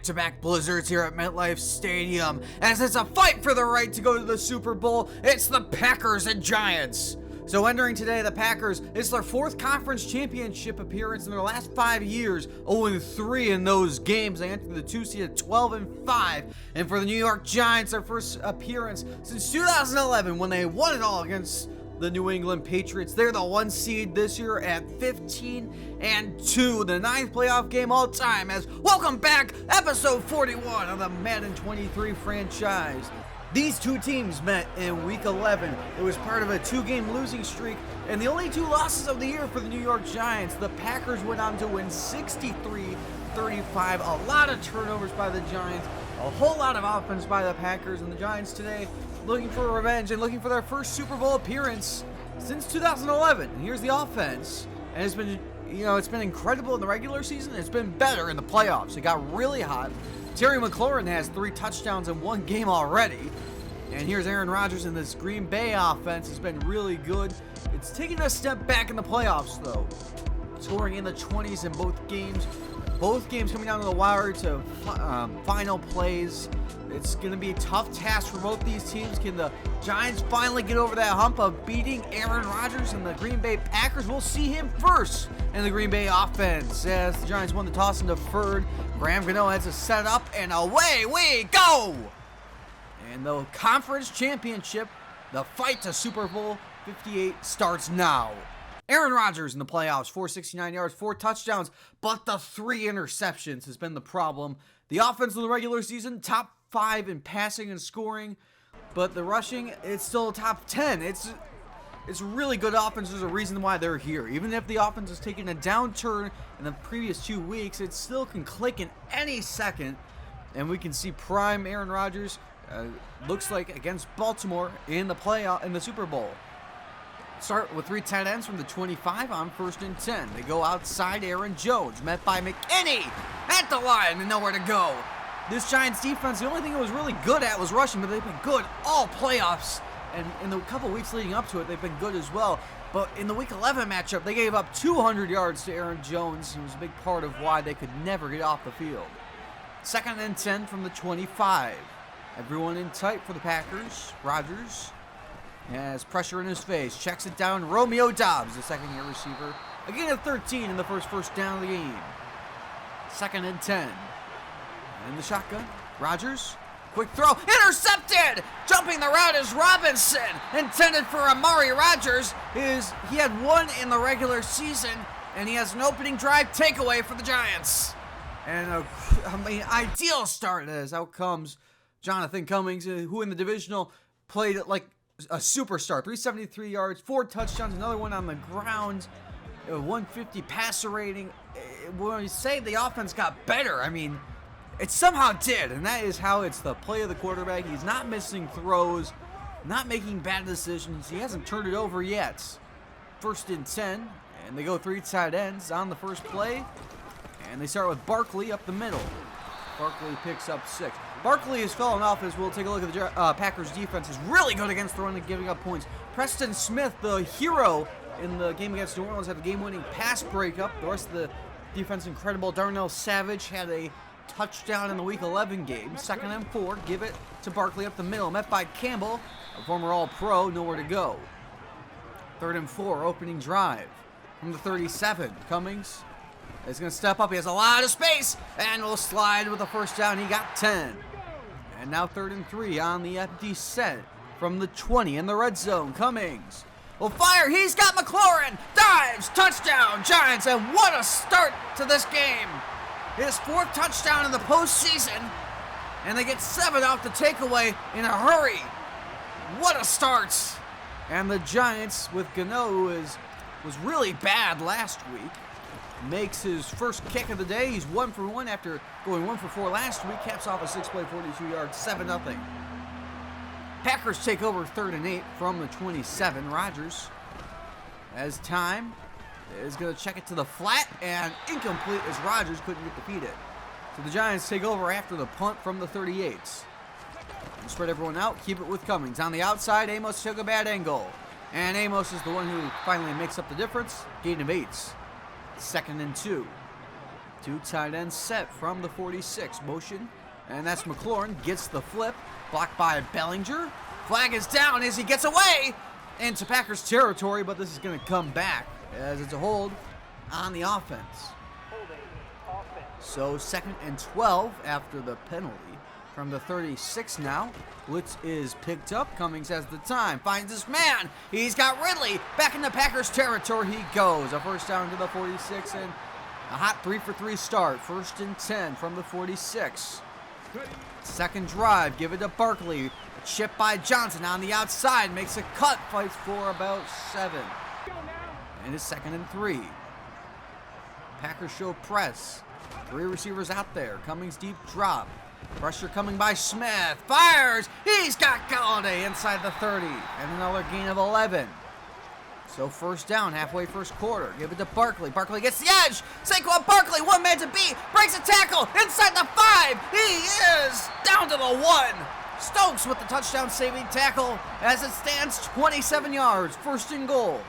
back-to-back blizzards here at MetLife Stadium, as it's a fight for the right to go to the Super Bowl. It's the Packers and Giants. So entering today, the Packers, it's their fourth conference championship appearance in their last 5 years, 0-3 in those games. They entered the 2 seed at 12-5. And for the New York Giants, their first appearance since 2011 when they won it all against the New England Patriots. They're the 1 seed this year at 15-2, the 9th playoff game all time. As welcome back, episode 41 of the Madden 23 franchise. These two teams met in Week 11. It was part of a 2-game losing streak, and the only 2 losses of the year for the New York Giants. The Packers went on to win 63-35. A lot of turnovers by the Giants, a whole lot of offense by the Packers, and the Giants today looking for revenge and looking for their first Super Bowl appearance since 2011. And here's the offense, and it's been, it's been incredible in the regular season. It's been better in the playoffs. It got really hot. Terry McLaurin has 3 touchdowns in 1 game already. And here's Aaron Rodgers, and this Green Bay offense has been really good. It's taken a step back in the playoffs, though. Scoring in the 20s in both games. Both games coming down to the wire to final plays. It's going to be a tough task for both these teams. Can the Giants finally get over that hump of beating Aaron Rodgers and the Green Bay Packers? We'll see him first in the Green Bay offense as the Giants won the toss and deferred. Graham Gano has a set up, and away we go! And the conference championship, the fight to Super Bowl 58 starts now. Aaron Rodgers in the playoffs, 469 yards, 4 touchdowns, but the 3 interceptions has been the problem. The offense in the regular season, top 5 in passing and scoring, but the rushing, it's still top 10. It's really good offense. There's a reason why they're here. Even if the offense has taken a downturn in the previous 2 weeks, it still can click in any second. And we can see prime Aaron Rodgers, looks like against Baltimore in the Super Bowl. Start with 3 tight ends from the 25 on 1st and 10. They go outside. Aaron Jones met by McKinney at the line and nowhere to go. This Giants defense, the only thing it was really good at was rushing, but they've been good all playoffs. And in the couple weeks leading up to it, they've been good as well. But in the Week 11 matchup, they gave up 200 yards to Aaron Jones. He was a big part of why they could never get off the field. 2nd and 10 from the 25. Everyone in tight for the Packers. Rodgers has pressure in his face. Checks it down. Romeo Doubs, the second-year receiver. Again at 13 in the first down of the game. 2nd and 10. In the shotgun. Rodgers. Quick throw. Intercepted! Jumping the route is Robinson. Intended for Amari Rodgers. He had 1 in the regular season, and he has an opening drive takeaway for the Giants. And ideal start as out comes Jonathan Cummings, who in the divisional played like a superstar. 373 yards, 4 touchdowns, another one on the ground, 150 passer rating. When we say the offense got better, I mean, it somehow did, and that is how it's the play of the quarterback. He's not missing throws, not making bad decisions. He hasn't turned it over yet. 1st and 10, and they go 3 tight ends on the first play, and they start with Barkley up the middle. Barkley picks up 6. Barkley has fallen off as we'll take a look at the Packers defense. Is really good against the run and giving up points. Preston Smith, the hero in the game against New Orleans, had the game-winning pass breakup. The rest of the defense incredible. Darnell Savage had a touchdown in the Week 11 game. 2nd and 4. Give it to Barkley up the middle. Met by Campbell, a former All-Pro. Nowhere to go. 3rd and 4. Opening drive from the 37. Cummings is going to step up. He has a lot of space and will slide with the 1st down. He got 10. And now 3rd and 3 on the empty set from the 20 in the red zone. Cummings will fire. He's got McLaurin. Dives. Touchdown, Giants. And what a start to this game. His 4th touchdown in the postseason. And they get 7 off the takeaway in a hurry. What a start. And the Giants with Gano, who was really bad last week, makes his first kick of the day. He's 1 for 1 after going 1 for 4 last week. Caps off a 6-play, 42-yard, 7-0. Packers take over 3rd and 8 from the 27. Rodgers, as time, is going to check it to the flat, and incomplete as Rodgers couldn't get defeated. So the Giants take over after the punt from the 38. And spread everyone out, keep it with Cummings. On the outside, Amos took a bad angle. And Amos is the one who finally makes up the difference. Gain of 8. 2nd and 2. Two tight ends set from the 46. Motion, and that's McLaurin. Gets the flip. Blocked by Bellinger. Flag is down as he gets away into Packers territory, but this is going to come back as it's a hold on the offense. So 2nd and 12 after the penalty from the 36 now. Blitz is picked up. Cummings has the time. Finds his man. He's got Ridley. Back in the Packers territory he goes. A first down to the 46 and a hot 3-for-3 start. 1st and 10 from the 46. Second drive. Give it to Barkley. Chip by Johnson on the outside. Makes a cut. Fights for about 7. And it's 2nd and 3. Packers show press. 3 receivers out there. Cummings deep drop. Pressure coming by Smith. Fires. He's got Galladay inside the 30. And another gain of 11. So first down, halfway first quarter. Give it to Barkley. Barkley gets the edge. Saquon Barkley, one man to beat. Breaks a tackle inside the 5. He is down to the 1. Stokes with the touchdown saving tackle as it stands 27 yards. 1st and goal.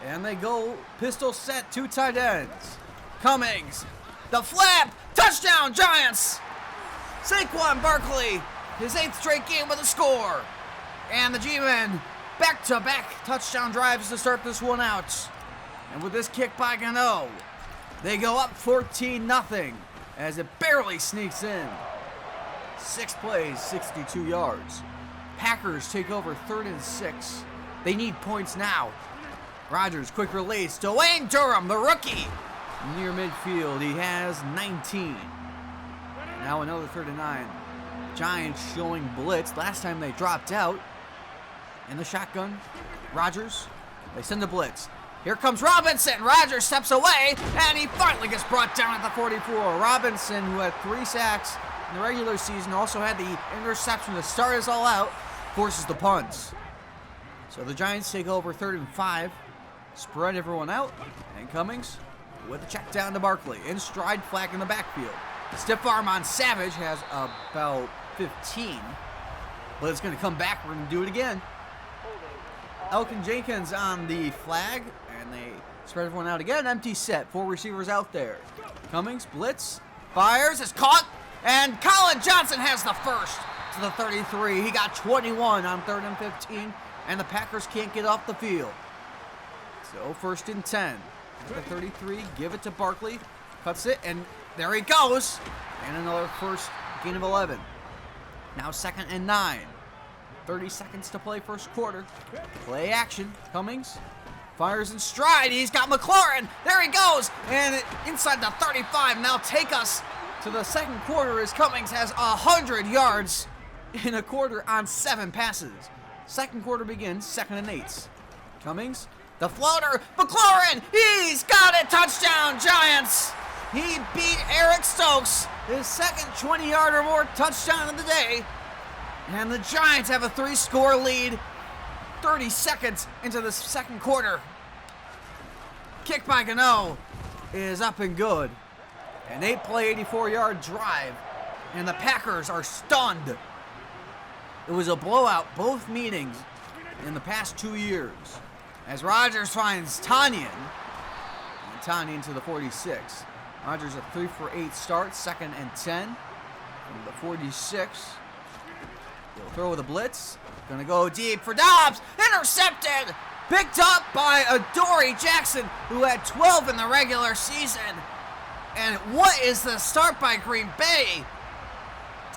And they go pistol set, 2 tight ends. Cummings. The flap. Touchdown, Giants. Saquon Barkley, his 8th straight game with a score. And the G-Men back-to-back touchdown drives to start this one out. And with this kick by Gano, they go up 14-0 as it barely sneaks in. 6 plays, 62 yards. Packers take over 3rd and 6. They need points now. Rodgers, quick release to Wayne Durham, the rookie. Near midfield, he has 19. Now another 3rd and 9. Giants showing blitz. Last time they dropped out. In the shotgun, Rodgers. They send the blitz. Here comes Robinson. Rodgers steps away, and he finally gets brought down at the 44. Robinson, who had 3 sacks in the regular season, also had the interception to start us all out, forces the punts. So the Giants take over 3rd and 5. Spread everyone out, and Cummings with a check down to Barkley. In stride, flag in the backfield. Stiff arm on Savage has about 15. But it's going to come back. We're going to do it again. Elkin Jenkins on the flag. And they spread everyone out again. Empty set. 4 receivers out there. Cummings, blitz, fires, is caught. And Colin Johnson has the first to the 33. He got 21 on 3rd and 15. And the Packers can't get off the field. So 1st and 10. At the 33, give it to Barkley. Cuts it, and there he goes. And another first gain of 11. Now 2nd and 9. 30 seconds to play first quarter. Play action. Cummings fires in stride. He's got McLaurin. There he goes. And inside the 35. Now take us to the 2nd quarter as Cummings has 100 yards in a quarter on 7 passes. 2nd quarter begins, 2nd and 8. Cummings, the floater. McLaurin. He's got it. Touchdown, Giants. He beat Eric Stokes, his 2nd 20-yard or more touchdown of the day. And the Giants have a 3-score lead 30 seconds into the 2nd quarter. Kick by Gano is up and good. An 8-play, 84-yard drive. And the Packers are stunned. It was a blowout both meetings in the past 2 years. As Rodgers finds Tanyan. And Tanyan to the 46. Rodgers a 3-for-8 start, 2nd and 10 from the 46. He'll throw with a blitz. Gonna go deep for Dobbs. Intercepted. Picked up by Adoree Jackson, who had 12 in the regular season. And what is the start by Green Bay?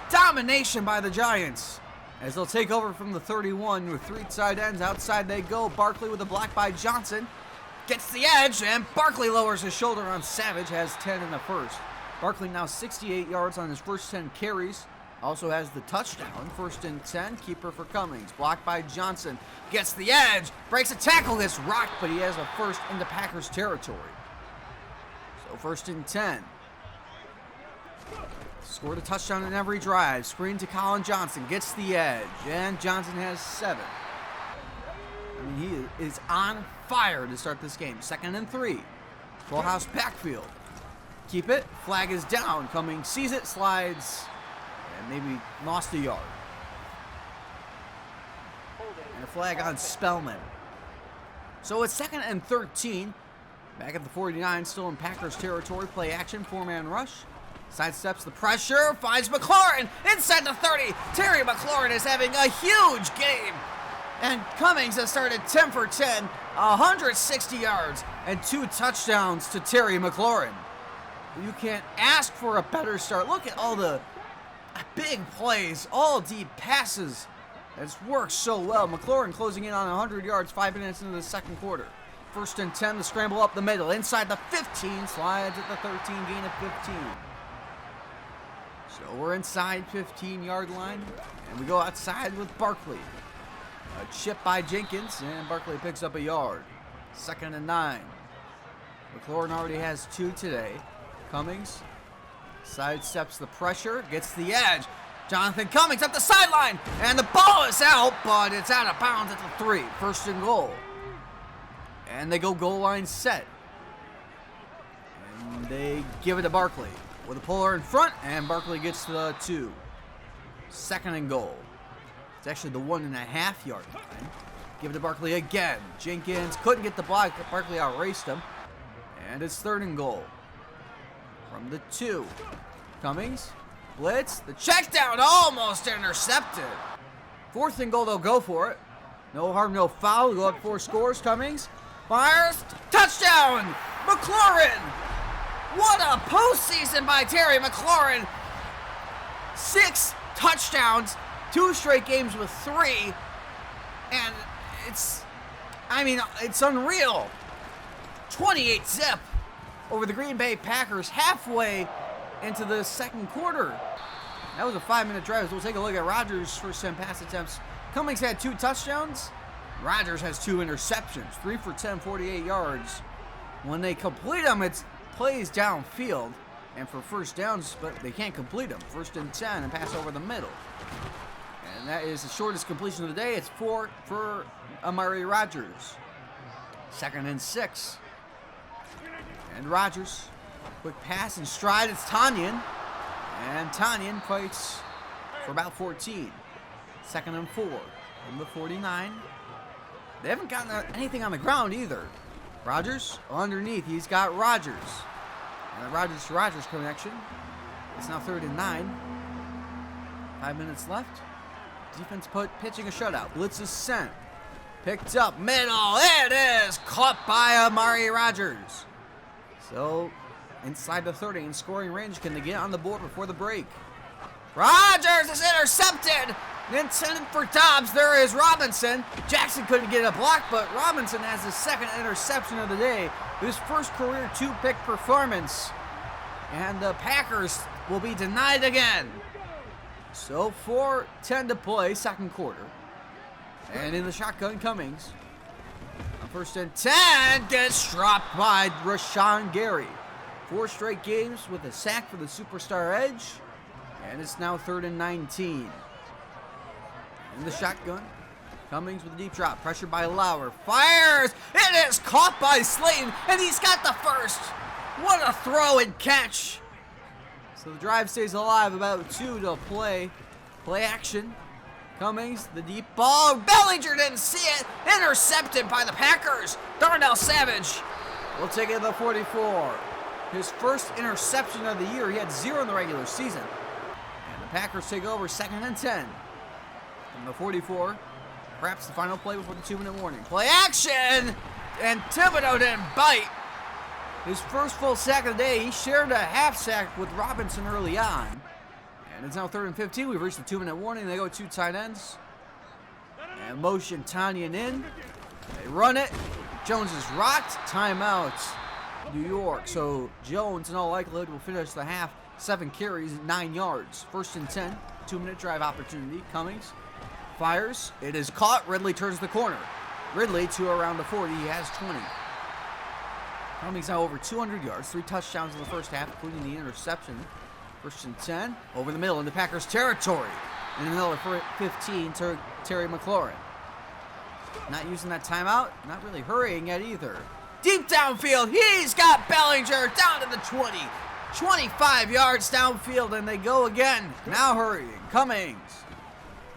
Domination by the Giants. As they'll take over from the 31 with 3 tight ends. Outside they go. Barkley with a block by Johnson. Gets the edge, and Barkley lowers his shoulder on Savage, has 10 in the first. Barkley now 68 yards on his first 10 carries. Also has the touchdown, 1st and 10. Keeper for Cummings, blocked by Johnson. Gets the edge, breaks a tackle, gets rocked, but he has a first into Packers territory. So 1st and 10. Scored a touchdown in every drive. Screen to Colin Johnson, gets the edge, and Johnson has 7. I mean, he is on fire to start this game. 2nd and 3. Full house backfield. Keep it. Flag is down. Cummings sees it, slides, and maybe lost a yard. And a flag on Spellman. So it's 2nd and 13. Back at the 49, still in Packers territory. Play action, four-man rush. Sidesteps the pressure, finds McLaurin inside the 30. Terry McLaurin is having a huge game. And Cummings has started 10 for 10, 160 yards, and 2 touchdowns to Terry McLaurin. You can't ask for a better start. Look at all the big plays, all deep passes. It's worked so well. McLaurin closing in on 100 yards 5 minutes into the second quarter. 1st and 10, the scramble up the middle. Inside the 15, slides at the 13, gain of 15. So we're inside 15-yard line, and we go outside with Barkley. A chip by Jenkins, and Barkley picks up a yard. 2nd and 9. McLaurin already has 2 today. Cummings sidesteps the pressure, gets the edge. Jonathan Cummings up the sideline, and the ball is out, but it's out of bounds at the 3. 1st and goal. And they go goal line set. And they give it to Barkley with a puller in front, and Barkley gets to the 2. 2nd and goal. It's actually the 1.5-yard line. Give it to Barkley again. Jenkins couldn't get the block. Barkley outraced him. And it's 3rd and goal. From the 2. Cummings. Blitz. The check down almost intercepted. 4th and goal, they'll go for it. No harm, no foul. Go up 4 scores. Cummings fires. Touchdown! McLaurin! What a postseason by Terry McLaurin. 6 touchdowns. 2 straight games with 3. And it's unreal. 28 zip over the Green Bay Packers halfway into the second quarter. That was a 5-minute drive. So we'll take a look at Rodgers' first 10 pass attempts. Cummings had 2 touchdowns. Rodgers has 2 interceptions. 3 for 10, 48 yards. When they complete them, it's plays downfield and for first downs, but they can't complete them. 1st and 10 and pass over the middle. And that is the shortest completion of the day. It's 4 for Amari Rodgers. 2nd and 6. And Rodgers, quick pass and stride. It's Tanyan. And Tanyan fights for about 14. 2nd and 4 from the 49. They haven't gotten anything on the ground either. Rodgers underneath. He's got Rodgers. And the Rodgers to Rodgers connection. It's now 3rd and 9. 5 minutes left. Defense pitching a shutout. Blitz is sent. Picked up middle. It is caught by Amari Rodgers. So inside the 30 in scoring range. Can they get on the board before the break? Rodgers is intercepted. Intended for Dobbs. There is Robinson. Jackson couldn't get a block, but Robinson has his 2nd interception of the day. His first career 2-pick performance. And the Packers will be denied again. So 4:10 to play, second quarter. And in the shotgun, Cummings. On 1st and 10, gets dropped by Rashawn Gary. 4 straight games with a sack for the superstar edge. And it's now 3rd and 19. In the shotgun, Cummings with a deep drop. Pressured by Lauer. Fires! It is caught by Slayton, and he's got the 1st. What a throw and catch. So the drive stays alive. About 2 to play. Play action. Cummings, the deep ball. Bellinger didn't see it. Intercepted by the Packers. Darnell Savage will take it to the 44. His first interception of the year. He had 0 in the regular season. And the Packers take over 2nd and 10. From the 44, perhaps the final play before the 2-minute warning. Play action! And Thibodeau didn't bite. His first full sack of the day. He shared a half sack with Robinson early on. And it's now 3rd and 15. We've reached the 2-minute warning. They go 2 tight ends. And motion Tanyan in. They run it. Jones is rocked. Timeout, New York. So Jones, in all likelihood, will finish the half. 7 carries, 9 yards. 1st and 10. 2-minute drive opportunity. Cummings fires. It is caught. Ridley turns the corner. Ridley to around the 40. He has 20. Cummings now over 200 yards. 3 touchdowns in the first half, including the interception. 1st and 10. Over the middle into Packers territory. And another 15 to Terry McLaurin. Not using that timeout. Not really hurrying yet either. Deep downfield. He's got Bellinger down to the 20. 25 yards downfield, and they go again. Now hurrying. Cummings.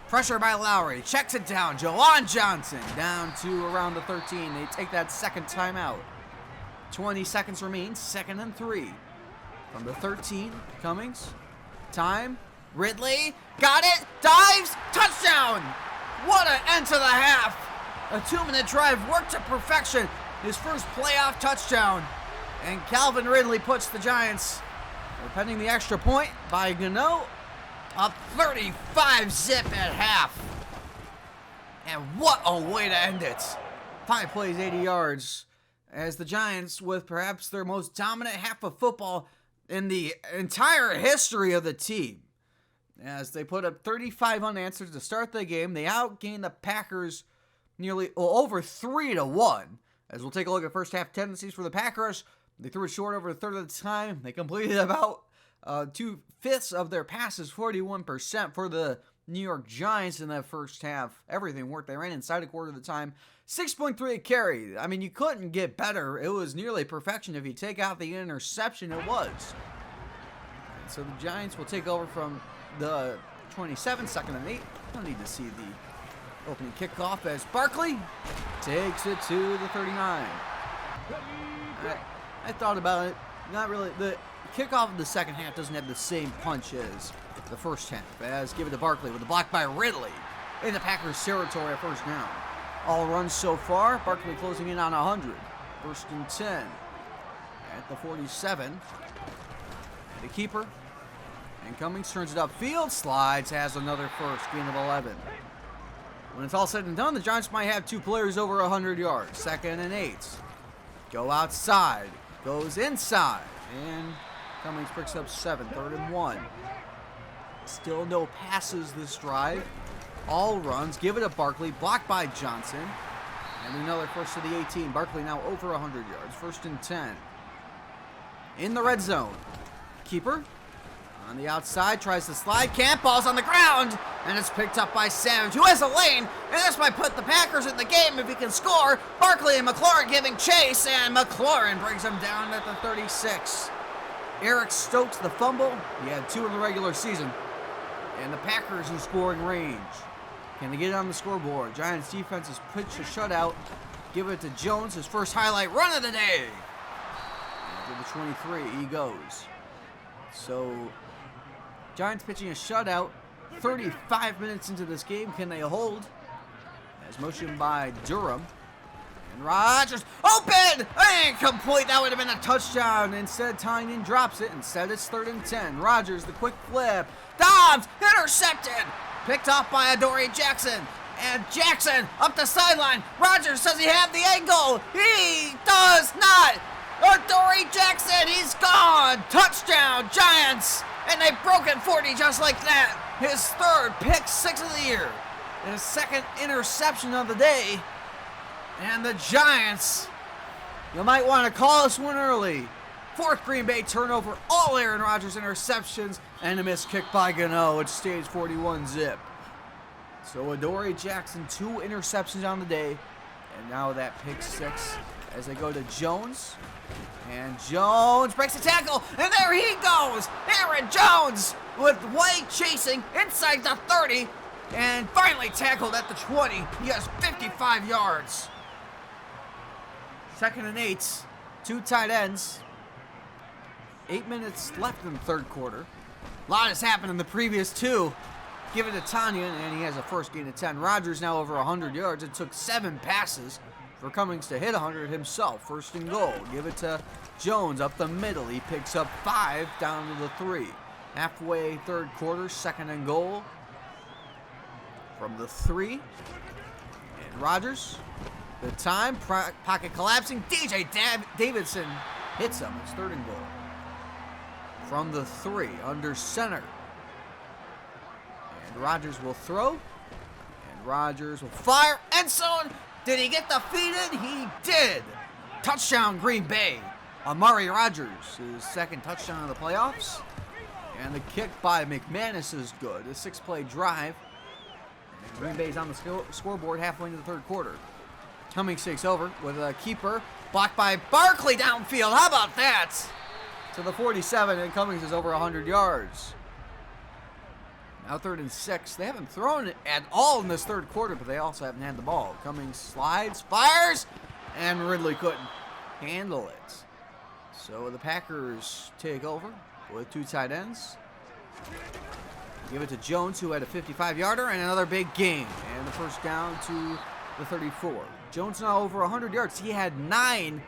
Pressure by Lowry. Checks it down. Jawan Johnson down to around the 13. They take that 2nd timeout. 20 seconds remain, 2nd and 3. From the 13, Cummings. Time. Ridley. Got it. Dives. Touchdown. What an end to the half. A 2-minute drive worked to perfection. His first playoff touchdown. And Calvin Ridley puts the Giants, pending the extra point by Gano, up 35-zip at half. And what a way to end it. 5 plays, 80 yards. As the Giants, with perhaps their most dominant half of football in the entire history of the team. As they put up 35 unanswered to start the game, they outgained the Packers nearly over 3-1. As we'll take a look at first half tendencies for the Packers, they threw it short over a third of the time. They completed about 2/5 of their passes, 41% for the New York Giants in that first half. Everything worked. They ran inside a quarter of the time. 6.3 a carry. I mean, you couldn't get better. It was nearly perfection. If you take out the interception, it was. And so the Giants will take over from the 27, 2nd and 8. Don't need to see the opening kickoff as Barkley takes it to the 39. I thought about it. Not really. The kickoff of the second half doesn't have the same punch as the first half. As give it to Barkley with a block by Ridley in the Packers territory at first down. All runs so far. Barkley closing in on 100. 1st and 10 at the 47. The keeper. And Cummings turns it upfield. Slides. Has another first. Gain of 11. When it's all said and done, the Giants might have 2 players over 100 yards. 2nd and 8. Go outside. Goes inside. And Cummings picks up 7. 3rd and 1. Still no passes this drive. All runs. Give it to Barkley. Blocked by Johnson. And another first to the 18. Barkley now over 100 yards. 1st and 10. In the red zone. Keeper on the outside. Tries to slide. Can't. Ball's on the ground. And it's picked up by Savage, who has a lane. And this might put the Packers in the game if he can score. Barkley and McLaurin giving chase. And McLaurin brings him down at the 36. Eric Stokes the fumble. He had 2 in the regular season. And the Packers in scoring range. Can they get it on the scoreboard? Giants defense has pitched a shutout. Give it to Jones, his first highlight run of the day. And to the 23, he goes. So, Giants pitching a shutout. 35 minutes into this game. Can they hold? As motioned by Durham. And Rodgers, open! Incomplete. That would have been a touchdown. Instead, Tynan drops it. Instead, it's 3rd and 10. Rodgers, the quick flip. Dobbs, intercepted. Picked off by Adoree Jackson. And Jackson up the sideline. Rodgers, does he have the angle? He does not. Adoree Jackson, he's gone. Touchdown, Giants. And they've broken 40 just like that. His 3rd pick 6 of the year. And his 2nd interception of the day. And the Giants, you might want to call this one early. 4th Green Bay turnover, all Aaron Rodgers interceptions, and a missed kick by Gano, which stays 41-zip. So Adoree Jackson, 2 interceptions on the day, and now that pick 6 as they go to Jones. And Jones breaks the tackle, and there he goes! Aaron Jones with White chasing inside the 30, and finally tackled at the 20. He has 55 yards. 2nd and 8, 2 tight ends. 8 minutes left in the 3rd quarter. A lot has happened in the previous 2. Give it to Tanya, and he has a first gain of 10. Rodgers now over 100 yards. It took 7 passes for Cummings to hit 100 himself. 1st and goal. Give it to Jones up the middle. He picks up 5 down to the 3. Halfway 3rd quarter, 2nd and goal. From the 3. And Rodgers. The time. Pocket collapsing. DJ Davidson hits him. It's 3rd and goal. From the 3, under center. And Rodgers will throw. And Rodgers will fire. End zone. Did he get defeated? He did. Touchdown, Green Bay. Amari Rodgers, his 2nd touchdown of the playoffs. And the kick by McManus is good. A 6-play drive. And Green Bay's on the scoreboard halfway into the 3rd quarter. Cummings takes over with a keeper. Blocked by Barkley downfield. How about that? To the 47, and Cummings is over 100 yards. Now 3rd and 6. They haven't thrown it at all in this 3rd quarter, but they also haven't had the ball. Cummings slides, fires, and Ridley couldn't. handle it. So the Packers take over with 2 tight ends. Give it to Jones, who had a 55-yarder and another big gain. And the first down to the 34. Jones now over 100 yards. He had 9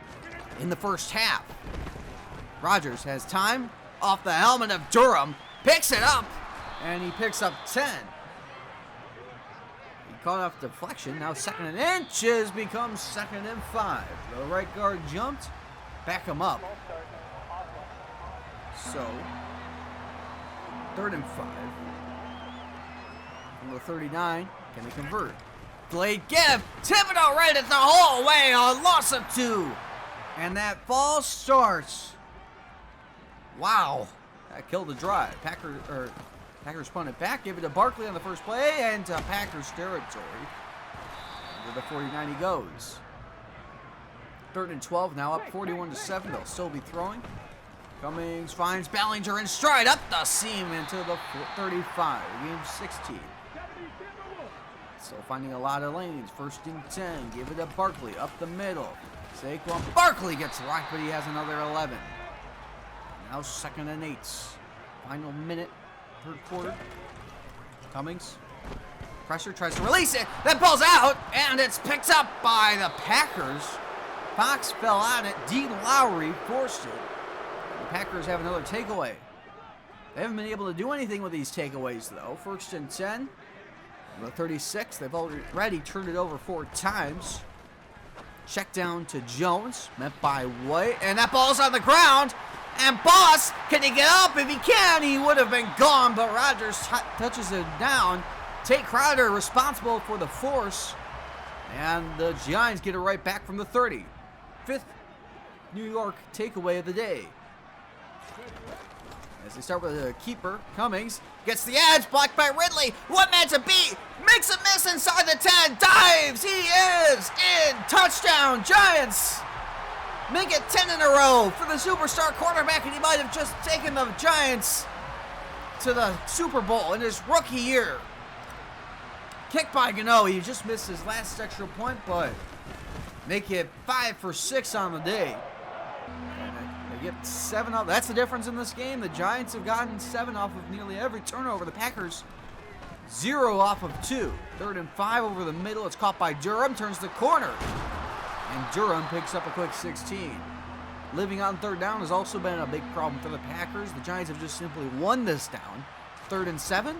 in the first half. Rodgers has time off the helmet of Durham. Picks it up, and he picks up 10. He caught off deflection. Now 2nd and inches becomes 2nd and 5. The right guard jumped. Back him up. So 3rd and 5. From the 39, can they convert? Delayed give. Thibodeau right at the whole way on loss of 2. And that false starts. Wow. That killed the drive. Packers punt it back. Give it to Barkley on the first play. And to Packers territory. Into the 49 he goes. 3rd and 12 now, up 41-7. They'll still be throwing. Cummings finds Ballinger in stride up the seam into the 35. Game 16. Still finding a lot of lanes. 1st and 10. Give it to Barkley up the middle. Saquon Barkley gets locked, but he has another 11. Now 2nd and 8. Final minute, 3rd quarter. Cummings. Pressure, tries to release it. That ball's out, and it's picked up by the Packers. Fox fell on it. Dean Lowry forced it. The Packers have another takeaway. They haven't been able to do anything with these takeaways, though. 1st and 10. The 36. They've already turned it over 4 times. Check down to Jones. Met by White. And that ball's on the ground. And Boss, can he get up? If he can, he would have been gone. But Rodgers touches it down. Tate Crowder responsible for the force. And the Giants get it right back from the 30. 5th New York takeaway of the day. As they start with a keeper, Cummings gets the edge, blocked by Ridley. 1 man to beat, makes a miss inside the 10, dives, he is in, touchdown, Giants. Make it 10 in a row for the superstar quarterback, and he might have just taken the Giants to the Super Bowl in his rookie year. Kick by Gano, he just missed his last extra point, but make it 5 for 6 on the day. They get 7 off. That's the difference in this game. The Giants have gotten 7 off of nearly every turnover. The Packers 0 off of 2. 3rd and 5 over the middle. It's caught by Durham. Turns the corner. And Durham picks up a quick 16. Living on 3rd down has also been a big problem for the Packers. The Giants have just simply won this down. 3rd and 7.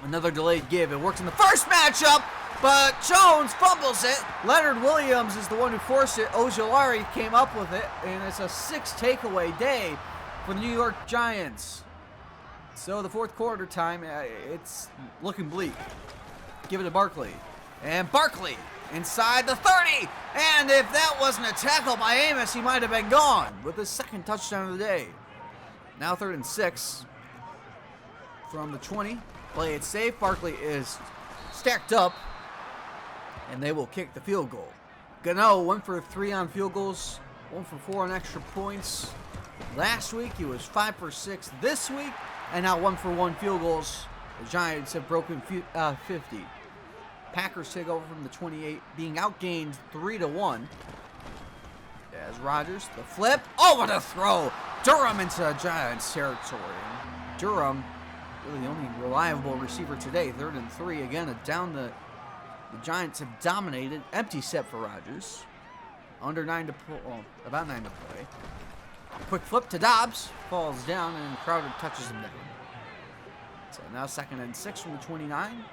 Another delayed give. It works in the first matchup, but Jones fumbles it. Leonard Williams is the one who forced it. Ojulari came up with it, and it's a 6 takeaway day for the New York Giants. So the 4th quarter time, it's looking bleak. Give it to Barkley. And Barkley inside the 30. And if that wasn't a tackle by Amos, he might have been gone with his 2nd touchdown of the day. Now 3rd and 6 from the 20. Play it safe. Barkley is stacked up, and they will kick the field goal. Gano 1 for 3 on field goals, 1 for 4 on extra points. Last week he was 5 for 6 this week, and now 1 for 1 field goals. The Giants have broken 50. Packers take over from the 28, being outgained 3-1. As Rodgers, the flip. Oh, what a throw! Durham into Giants territory. Durham, really the only reliable receiver today. 3rd and 3. Again, the Giants have dominated. Empty set for Rodgers. About 9 to play. Quick flip to Dobbs. Falls down, and Crowder touches him down. So now 2nd and 6 from the 29.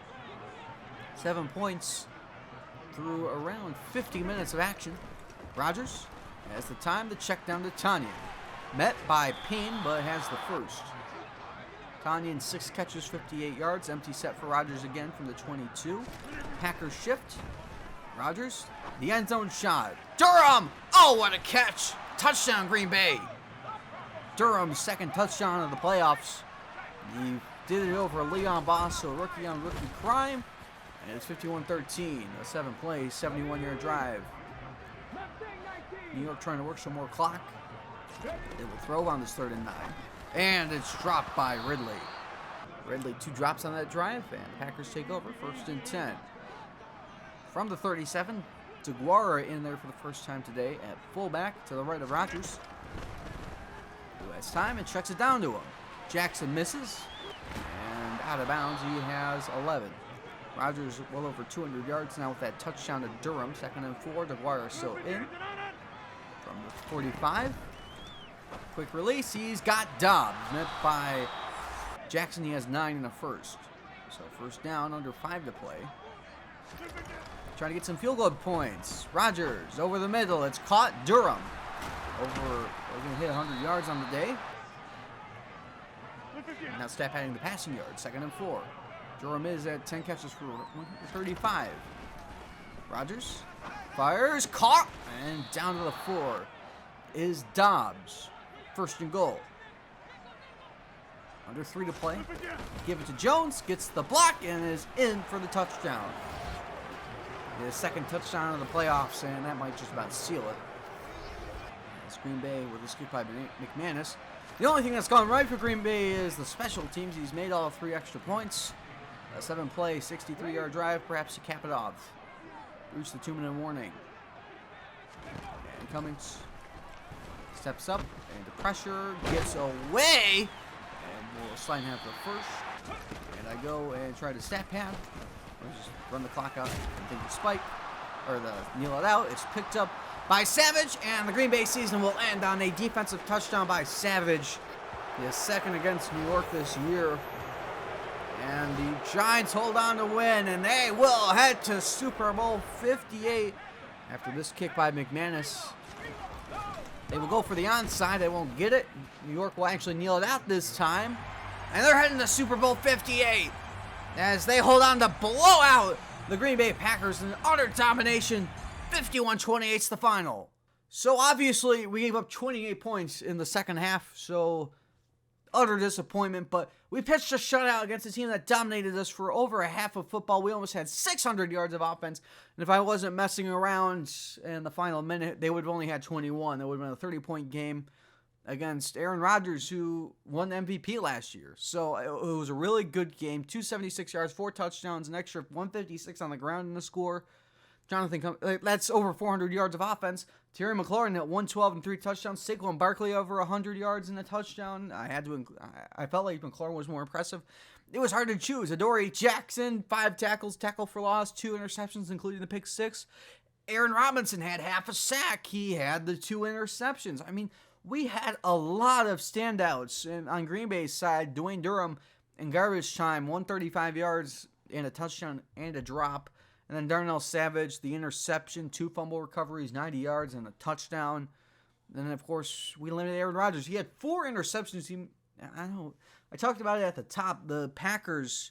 7 points through around 50 minutes of action. Rodgers has the time to check down to Tanya. Met by Payne, but has the first. Tanyan 6 catches, 58 yards. Empty set for Rodgers again from the 22. Packers shift. Rodgers, the end zone shot. Durham! Oh, what a catch! Touchdown, Green Bay. Durham's 2nd touchdown of the playoffs. He did it over Leon Boss, so rookie on rookie crime. And it's 51-13. A 7-play, 71-yard drive. New York trying to work some more clock. They will throw on this 3rd and 9. And it's dropped by Ridley. Ridley 2 drops on that drive, and Packers take over 1st and 10. From the 37, DeGuara in there for the first time today at fullback to the right of Rodgers. Who has time and checks it down to him. Jackson misses, and out of bounds he has 11. Rodgers well over 200 yards now with that touchdown to Durham. 2nd and 4. DeGuara still in from the 45. Quick release. He's got Dobbs. Met by Jackson. He has 9 in the first. So first down, under 5 to play. Trying to get some field goal points. Rodgers over the middle. It's caught. Durham we're going to hit 100 yards on the day. Now stat padding the passing yards. 2nd and 4. Durham is at 10 catches for 135. Rodgers fires, caught, and down to the 4 is Dobbs. 1st and goal. Under 3 to play. Give it to Jones, gets the block, and is in for the touchdown. His 2nd touchdown of the playoffs, and that might just about seal it. It's Green Bay with a scoop by McManus. The only thing that's gone right for Green Bay is the special teams. He's made all 3 extra points. A 7-play, 63-yard drive, perhaps to cap it off. Reach the 2-minute warning. And Cummings steps up, and the pressure gets away. And we'll slide half the first. And I go and try to stat pad. Or just run the clock out and think the spike, or the kneel it out. It's picked up by Savage, and the Green Bay season will end on a defensive touchdown by Savage. His 2nd against New York this year. And the Giants hold on to win, and they will head to Super Bowl 58 after this kick by McManus. They will go for the onside. They won't get it. New York will actually kneel it out this time. And they're heading to Super Bowl 58 as they hold on to blow out the Green Bay Packers in utter domination. 51-28 is the final. So obviously we gave up 28 points in the 2nd half, so utter disappointment, but we pitched a shutout against a team that dominated us for over a half of football. We almost had 600 yards of offense, and if I wasn't messing around in the final minute, they would have only had 21. That would have been a 30-point game against Aaron Rodgers, who won the MVP last year. So it was a really good game. 276 yards, 4 touchdowns, an extra 156 on the ground in the score. Jonathan, that's over 400 yards of offense. Terry McLaurin at 112 and 3 touchdowns. Saquon Barkley over 100 yards and a touchdown. I felt like McLaurin was more impressive. It was hard to choose. Adoree Jackson, 5 tackles, tackle for loss, 2 interceptions, including the pick 6. Aaron Robinson had half a sack. He had the 2 interceptions. I mean, we had a lot of standouts. And on Green Bay's side, Dwayne Durham in garbage time, 135 yards and a touchdown and a drop. And then Darnell Savage, the interception, 2 fumble recoveries, 90 yards, and a touchdown. And then, of course, we eliminated Aaron Rodgers. He had 4 interceptions. I talked about it at the top. The Packers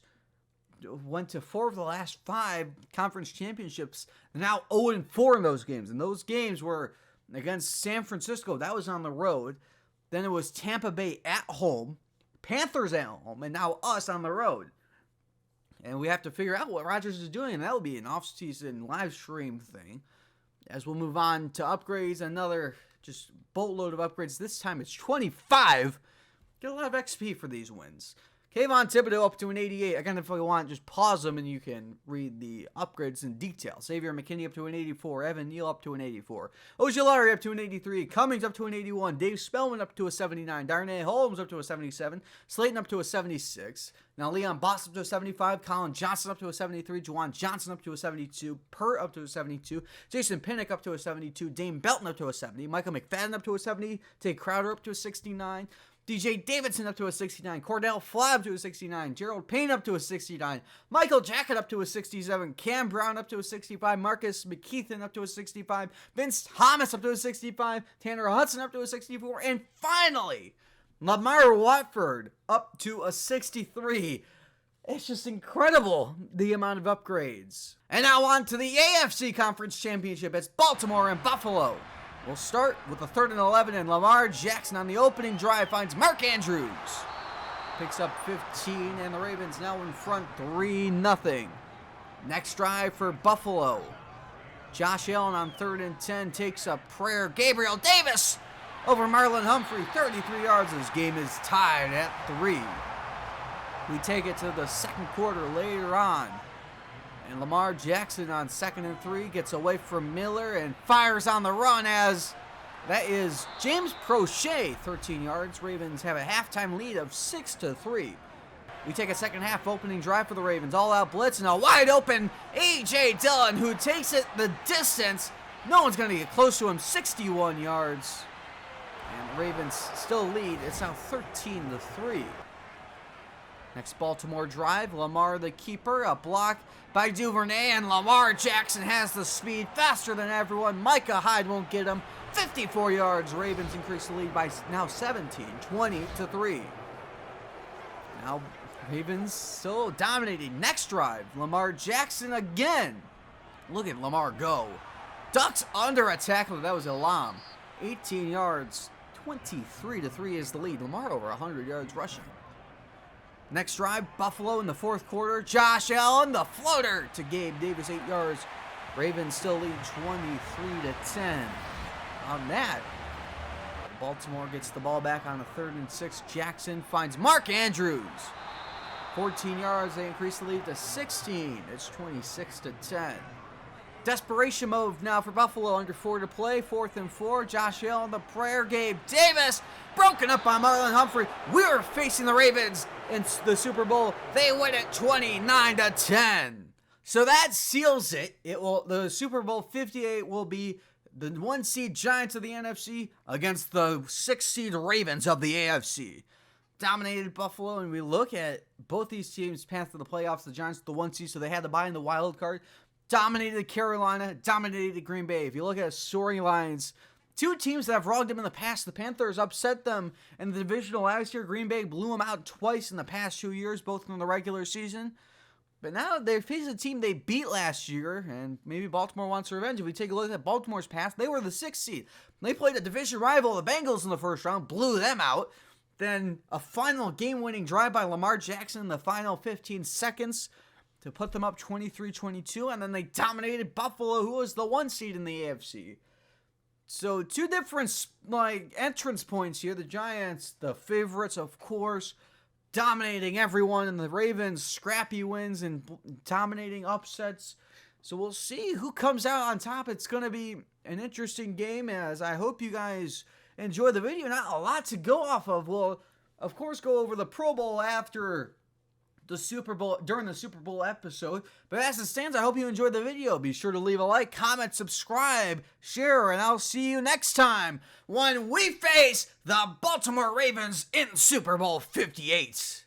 went to 4 of the last 5 conference championships. They're now 0-4 in those games. And those games were against San Francisco. That was on the road. Then it was Tampa Bay at home, Panthers at home, and now us on the road. And we have to figure out what Rodgers is doing, and that will be an off-season live stream thing. As we'll move on to upgrades, another just boatload of upgrades. This time it's 25. Get a lot of XP for these wins. Kayvon Thibodeau up to an 88. Again, if you want, just pause them and you can read the upgrades in detail. Xavier McKinney up to an 84. Evan Neal up to an 84. Ojulari up to an 83. Cummings up to an 81. Dave Spellman up to a 79. Darnay Holmes up to a 77. Slayton up to a 76. Now Leon Boss up to a 75. Colin Johnson up to a 73. Juwan Johnson up to a 72. Pert up to a 72. Jason Pinnock up to a 72. Dane Belton up to a 70. Michael McFadden up to a 70. Tate Crowder up to a 69. DJ Davidson up to a 69. Cordell Fly up to a 69. Gerald Payne up to a 69. Michael Jackett up to a 67. Cam Brown up to a 65. Marcus McKeithen up to a 65. Vince Thomas up to a 65. Tanner Hudson up to a 64. And finally, Lamar Watford up to a 63. It's just incredible, the amount of upgrades. And now on to the AFC Conference Championship. It's Baltimore and Buffalo. We'll start with the 3rd and 11, and Lamar Jackson on the opening drive finds Mark Andrews. Picks up 15, and the Ravens now in front 3-0. Next drive for Buffalo. Josh Allen on 3rd and 10 takes a prayer. Gabriel Davis over Marlon Humphrey, 33 yards. This game is tied at 3. We take it to the second quarter later on. And Lamar Jackson on 2nd and 3 gets away from Miller and fires on the run as that is James Prochet, 13 yards. Ravens have a halftime lead of 6-3. We take a second half opening drive for the Ravens. All out blitz and a wide open A.J. Dillon who takes it the distance. No one's going to get close to him. 61 yards. And the Ravens still lead. It's now 13-3. Next Baltimore drive. Lamar the keeper. A block by Duvernay. And Lamar Jackson has the speed. Faster than everyone. Micah Hyde won't get him. 54 yards. Ravens increase the lead by now 17. 20-3. Now Ravens still dominating. Next drive. Lamar Jackson again. Look at Lamar go. Ducks under a tackle. That was Elam. 18 yards. 23-3 is the lead. Lamar over 100 yards rushing. Next drive, Buffalo in the fourth quarter. Josh Allen, the floater to Gabe Davis, 8 yards. Ravens still lead 23-10. On that, Baltimore gets the ball back on a 3rd and 6. Jackson finds Mark Andrews. 14 yards, they increase the lead to 16. It's 26-10. Desperation move now for Buffalo. Under 4 to play. 4th and 4. Josh Allen, the prayer. Gabe Davis broken up by Marlon Humphrey. We're facing the Ravens in the Super Bowl. They win it 29-10. So that seals it. The Super Bowl 58 will be the 1 seed Giants of the NFC against the 6 seed Ravens of the AFC. Dominated Buffalo, and we look at both these teams' path to the playoffs. The Giants the 1 seed, so they had to buy in the wild card. Dominated Carolina, dominated Green Bay. If you look at storylines, 2 teams that have rogged them in the past. The Panthers upset them in the divisional last year. Green Bay blew them out twice in the past 2 years, both in the regular season. But now they face a team they beat last year, and maybe Baltimore wants revenge. If we take a look at Baltimore's past, they were the 6th seed. They played a division rival, the Bengals, in the first round, blew them out. Then a final game-winning drive by Lamar Jackson in the final 15 seconds to put them up 23-22, and then they dominated Buffalo, who was the 1 seed in the AFC. So 2 different entrance points here. The Giants, the favorites, of course, dominating everyone, and the Ravens, scrappy wins and dominating upsets. So we'll see who comes out on top. It's going to be an interesting game, as I hope you guys enjoy the video. Not a lot to go off of. We'll, of course, go over the Pro Bowl after the Super Bowl, during the Super Bowl episode. But as it stands, I hope you enjoyed the video. Be sure to leave a like, comment, subscribe, share, and I'll see you next time when we face the Baltimore Ravens in Super Bowl 58.